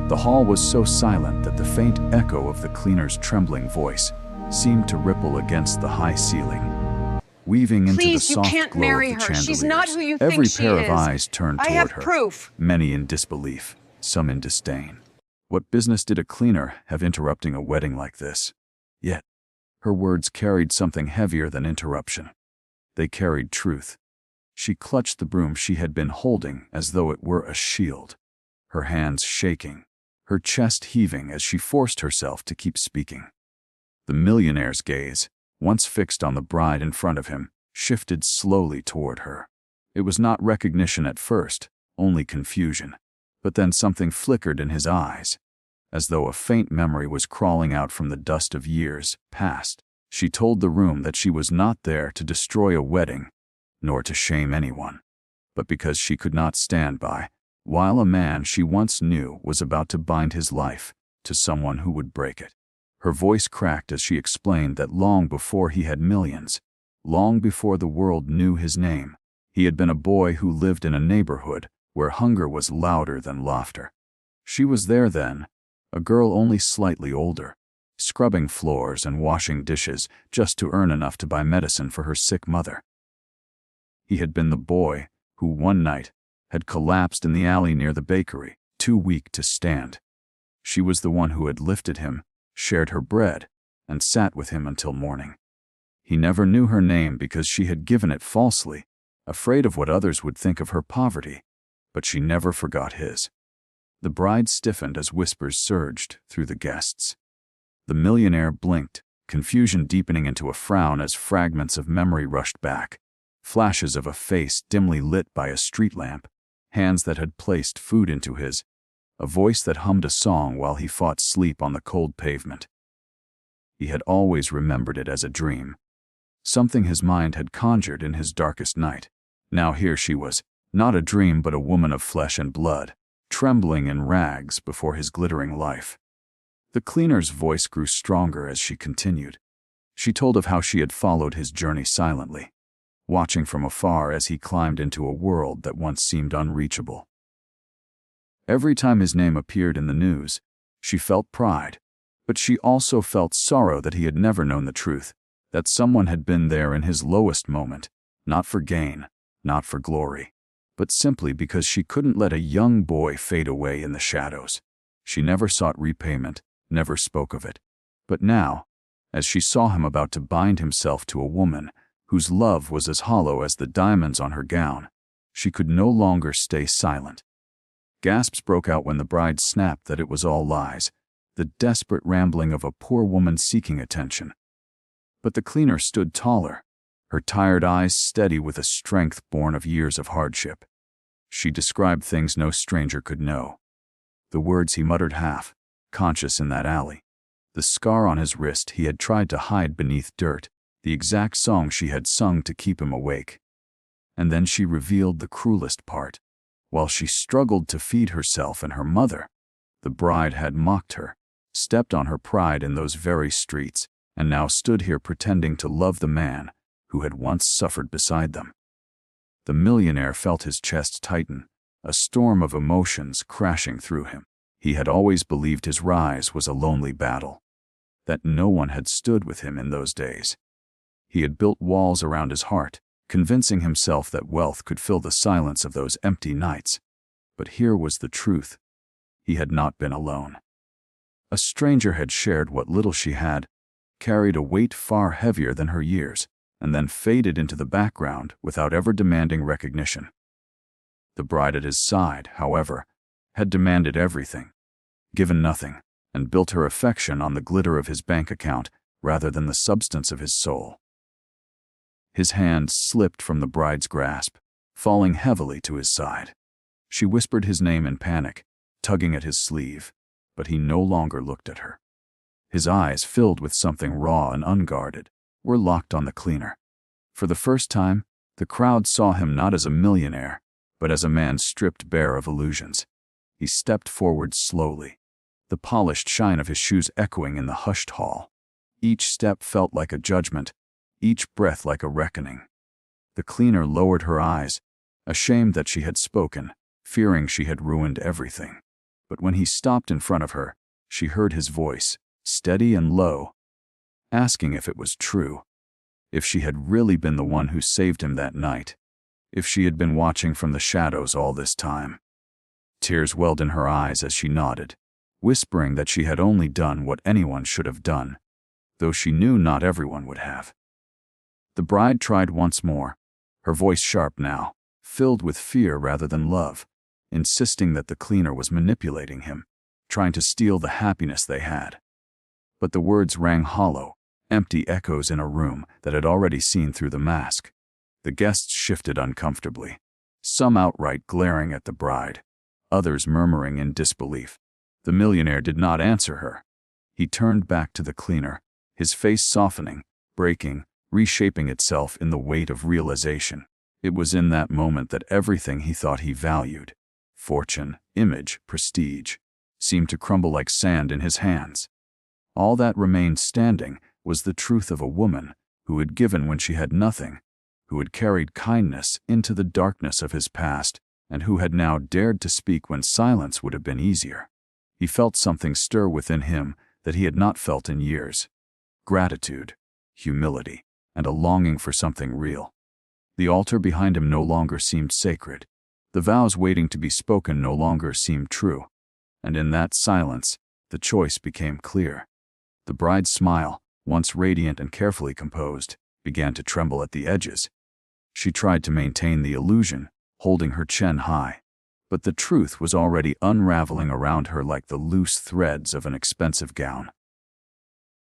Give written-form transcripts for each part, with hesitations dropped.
The hall was so silent that the faint echo of the cleaner's trembling voice seemed to ripple against the high ceiling, weaving into the Please, you soft can't glow marry of the her. chandeliers. She's not who you Every think she pair of is. eyes turned I toward have her, proof. many in disbelief, some in disdain. What business did a cleaner have interrupting a wedding like this? Yet, her words carried something heavier than interruption. They carried truth. She clutched the broom she had been holding as though it were a shield, her hands shaking, her chest heaving as she forced herself to keep speaking. The millionaire's gaze, once fixed on the bride in front of him, shifted slowly toward her. It was not recognition at first, only confusion. But then something flickered in his eyes, as though a faint memory was crawling out from the dust of years past. She told the room that she was not there to destroy a wedding, nor to shame anyone, but because she could not stand by, while a man she once knew was about to bind his life to someone who would break it. Her voice cracked as she explained that long before he had millions, long before the world knew his name, he had been a boy who lived in a neighborhood where hunger was louder than laughter. She was there then, a girl only slightly older, scrubbing floors and washing dishes just to earn enough to buy medicine for her sick mother. He had been the boy who one night had collapsed in the alley near the bakery, too weak to stand. She was the one who had lifted him, shared her bread, and sat with him until morning. He never knew her name because she had given it falsely, afraid of what others would think of her poverty, but she never forgot his. The bride stiffened as whispers surged through the guests. The millionaire blinked, confusion deepening into a frown as fragments of memory rushed back, flashes of a face dimly lit by a street lamp, hands that had placed food into his, a voice that hummed a song while he fought sleep on the cold pavement. He had always remembered it as a dream, something his mind had conjured in his darkest night. Now here she was, not a dream but a woman of flesh and blood, trembling in rags before his glittering life. The cleaner's voice grew stronger as she continued. She told of how she had followed his journey silently, watching from afar as he climbed into a world that once seemed unreachable. Every time his name appeared in the news, she felt pride, but she also felt sorrow that he had never known the truth, that someone had been there in his lowest moment, not for gain, not for glory, but simply because she couldn't let a young boy fade away in the shadows. She never sought repayment, never spoke of it. But now, as she saw him about to bind himself to a woman whose love was as hollow as the diamonds on her gown, she could no longer stay silent. Gasps broke out when the bride snapped that it was all lies, the desperate rambling of a poor woman seeking attention. But the cleaner stood taller, her tired eyes steady with a strength born of years of hardship. She described things no stranger could know. The words he muttered half, conscious in that alley. The scar on his wrist he had tried to hide beneath dirt, the exact song she had sung to keep him awake. And then she revealed the cruelest part. While she struggled to feed herself and her mother, the bride had mocked her, stepped on her pride in those very streets, and now stood here pretending to love the man who had once suffered beside them. The millionaire felt his chest tighten, a storm of emotions crashing through him. He had always believed his rise was a lonely battle, that no one had stood with him in those days. He had built walls around his heart, convincing himself that wealth could fill the silence of those empty nights. But here was the truth. He had not been alone. A stranger had shared what little she had, carried a weight far heavier than her years, and then faded into the background without ever demanding recognition. The bride at his side, however, had demanded everything, given nothing, and built her affection on the glitter of his bank account rather than the substance of his soul. His hand slipped from the bride's grasp, falling heavily to his side. She whispered his name in panic, tugging at his sleeve, but he no longer looked at her. His eyes, filled with something raw and unguarded, were locked on the cleaner. For the first time, the crowd saw him not as a millionaire, but as a man stripped bare of illusions. He stepped forward slowly, the polished shine of his shoes echoing in the hushed hall. Each step felt like a judgment, each breath like a reckoning. The cleaner lowered her eyes, ashamed that she had spoken, fearing she had ruined everything. But when he stopped in front of her, she heard his voice, steady and low, asking if it was true, if she had really been the one who saved him that night, if she had been watching from the shadows all this time. Tears welled in her eyes as she nodded, whispering that she had only done what anyone should have done, though she knew not everyone would have. The bride tried once more, her voice sharp now, filled with fear rather than love, insisting that the cleaner was manipulating him, trying to steal the happiness they had. But the words rang hollow, empty echoes in a room that had already seen through the mask. The guests shifted uncomfortably, some outright glaring at the bride, others murmuring in disbelief. The millionaire did not answer her. He turned back to the cleaner, his face softening, breaking, reshaping itself in the weight of realization. It was in that moment that everything he thought he valued, fortune, image, prestige, seemed to crumble like sand in his hands. All that remained standing was the truth of a woman who had given when she had nothing, who had carried kindness into the darkness of his past, and who had now dared to speak when silence would have been easier. He felt something stir within him that he had not felt in years. Gratitude, humility, and a longing for something real. The altar behind him no longer seemed sacred. The vows waiting to be spoken no longer seemed true. And in that silence, the choice became clear. The bride's smile, once radiant and carefully composed, began to tremble at the edges. She tried to maintain the illusion, holding her chin high, but the truth was already unraveling around her like the loose threads of an expensive gown.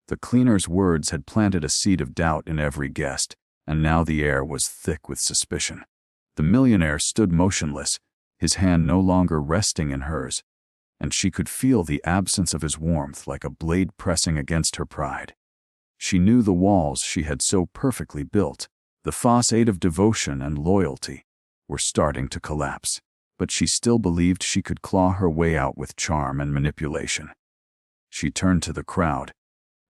The cleaner's words had planted a seed of doubt in every guest, and now the air was thick with suspicion. The millionaire stood motionless, his hand no longer resting in hers, and she could feel the absence of his warmth like a blade pressing against her pride. She knew the walls she had so perfectly built, the facade of devotion and loyalty, were starting to collapse, but she still believed she could claw her way out with charm and manipulation. She turned to the crowd,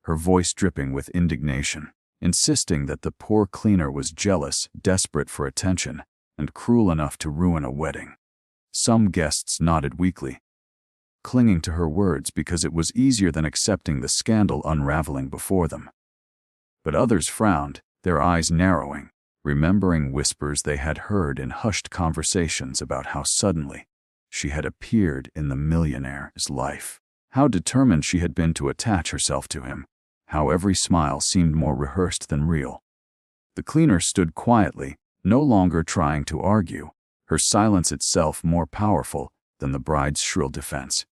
her voice dripping with indignation, insisting that the poor cleaner was jealous, desperate for attention, and cruel enough to ruin a wedding. Some guests nodded weakly, clinging to her words because it was easier than accepting the scandal unraveling before them. But others frowned, their eyes narrowing, remembering whispers they had heard in hushed conversations about how suddenly she had appeared in the millionaire's life, how determined she had been to attach herself to him, how every smile seemed more rehearsed than real. The cleaner stood quietly, no longer trying to argue, her silence itself more powerful than the bride's shrill defense.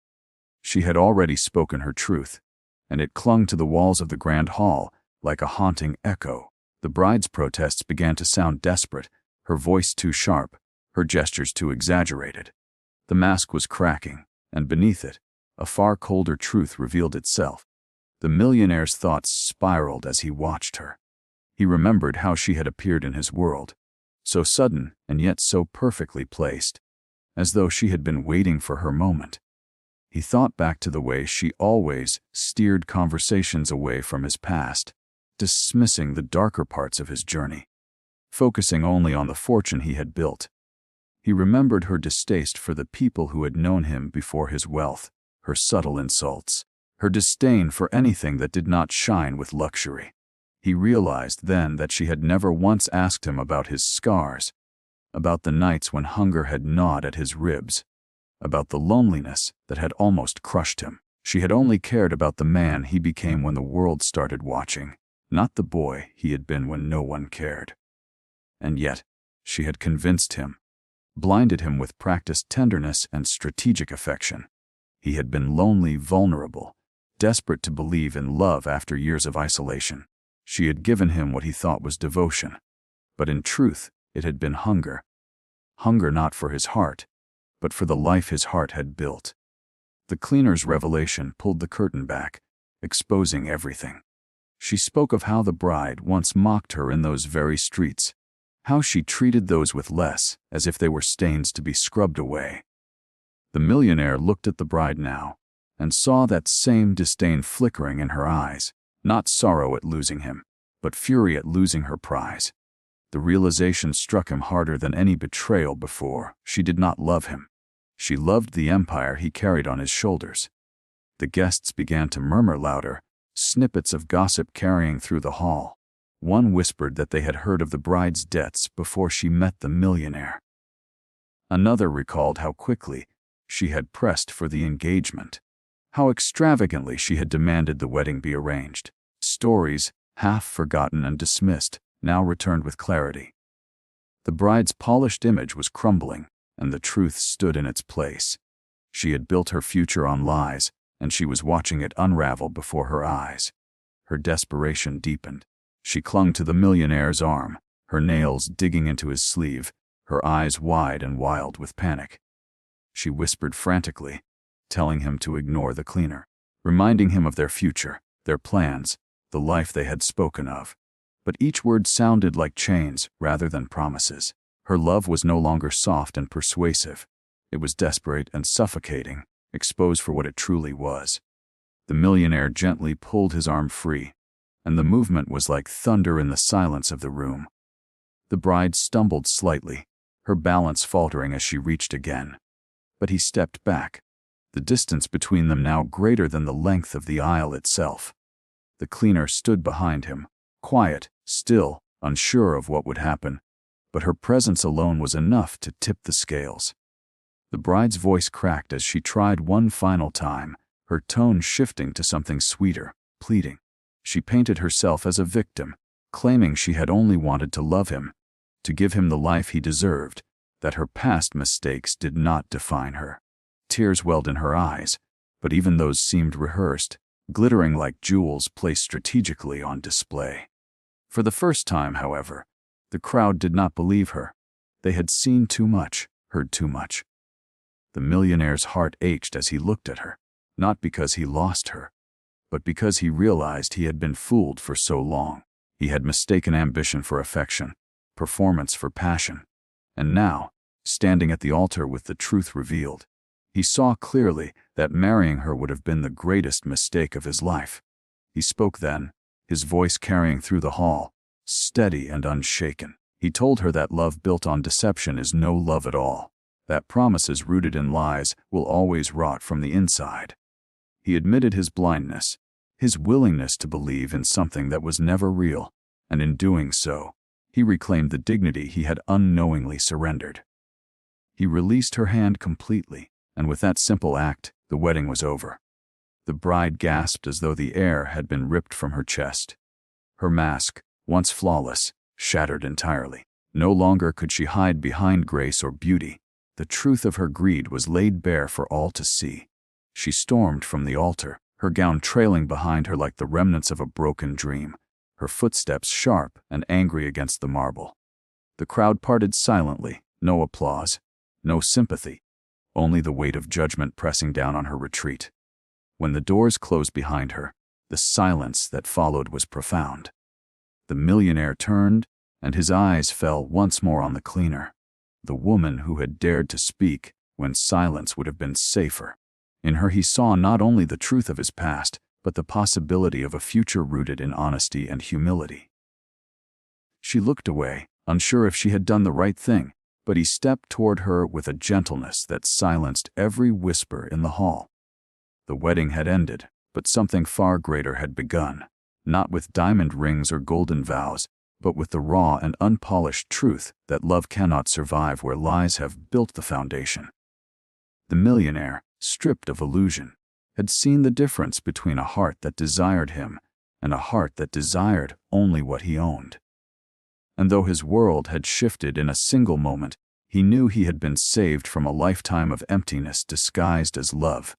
She had already spoken her truth, and it clung to the walls of the grand hall like a haunting echo. The bride's protests began to sound desperate, her voice too sharp, her gestures too exaggerated. The mask was cracking, and beneath it, a far colder truth revealed itself. The millionaire's thoughts spiraled as he watched her. He remembered how she had appeared in his world, so sudden and yet so perfectly placed, as though she had been waiting for her moment. He thought back to the way she always steered conversations away from his past, dismissing the darker parts of his journey, focusing only on the fortune he had built. He remembered her distaste for the people who had known him before his wealth, her subtle insults, her disdain for anything that did not shine with luxury. He realized then that she had never once asked him about his scars, about the nights when hunger had gnawed at his ribs, about the loneliness that had almost crushed him. She had only cared about the man he became when the world started watching, not the boy he had been when no one cared. And yet, she had convinced him, blinded him with practiced tenderness and strategic affection. He had been lonely, vulnerable, desperate to believe in love after years of isolation. She had given him what he thought was devotion, but in truth, it had been hunger. Hunger not for his heart, but for the life his heart had built. The cleaner's revelation pulled the curtain back, exposing everything. She spoke of how the bride once mocked her in those very streets, how she treated those with less as if they were stains to be scrubbed away. The millionaire looked at the bride now, and saw that same disdain flickering in her eyes, not sorrow at losing him, but fury at losing her prize. The realization struck him harder than any betrayal before. She did not love him. She loved the empire he carried on his shoulders. The guests began to murmur louder, snippets of gossip carrying through the hall. One whispered that they had heard of the bride's debts before she met the millionaire. Another recalled how quickly she had pressed for the engagement, how extravagantly she had demanded the wedding be arranged. Stories, half forgotten and dismissed, now returned with clarity. The bride's polished image was crumbling, and the truth stood in its place. She had built her future on lies, and she was watching it unravel before her eyes. Her desperation deepened. She clung to the millionaire's arm, her nails digging into his sleeve, her eyes wide and wild with panic. She whispered frantically, telling him to ignore the cleaner, reminding him of their future, their plans, the life they had spoken of. But each word sounded like chains rather than promises. Her love was no longer soft and persuasive. It was desperate and suffocating, exposed for what it truly was. The millionaire gently pulled his arm free, and the movement was like thunder in the silence of the room. The bride stumbled slightly, her balance faltering as she reached again. But he stepped back, the distance between them now greater than the length of the aisle itself. The cleaner stood behind him, quiet, still, unsure of what would happen, but her presence alone was enough to tip the scales. The bride's voice cracked as she tried one final time, her tone shifting to something sweeter, pleading. She painted herself as a victim, claiming she had only wanted to love him, to give him the life he deserved, that her past mistakes did not define her. Tears welled in her eyes, but even those seemed rehearsed, glittering like jewels placed strategically on display. For the first time, however, the crowd did not believe her. They had seen too much, heard too much. The millionaire's heart ached as he looked at her, not because he lost her, but because he realized he had been fooled for so long. He had mistaken ambition for affection, performance for passion. And now, standing at the altar with the truth revealed, he saw clearly that marrying her would have been the greatest mistake of his life. He spoke then, his voice carrying through the hall, steady and unshaken. He told her that love built on deception is no love at all, that promises rooted in lies will always rot from the inside. He admitted his blindness, his willingness to believe in something that was never real, and in doing so, he reclaimed the dignity he had unknowingly surrendered. He released her hand completely, and with that simple act, the wedding was over. The bride gasped as though the air had been ripped from her chest. Her mask, once flawless, shattered entirely. No longer could she hide behind grace or beauty. The truth of her greed was laid bare for all to see. She stormed from the altar, her gown trailing behind her like the remnants of a broken dream, her footsteps sharp and angry against the marble. The crowd parted silently, no applause, no sympathy, only the weight of judgment pressing down on her retreat. When the doors closed behind her, the silence that followed was profound. The millionaire turned, and his eyes fell once more on the cleaner, the woman who had dared to speak when silence would have been safer. In her he saw not only the truth of his past, but the possibility of a future rooted in honesty and humility. She looked away, unsure if she had done the right thing, but he stepped toward her with a gentleness that silenced every whisper in the hall. The wedding had ended, but something far greater had begun, not with diamond rings or golden vows, but with the raw and unpolished truth that love cannot survive where lies have built the foundation. The millionaire, stripped of illusion, had seen the difference between a heart that desired him and a heart that desired only what he owned. And though his world had shifted in a single moment, he knew he had been saved from a lifetime of emptiness disguised as love.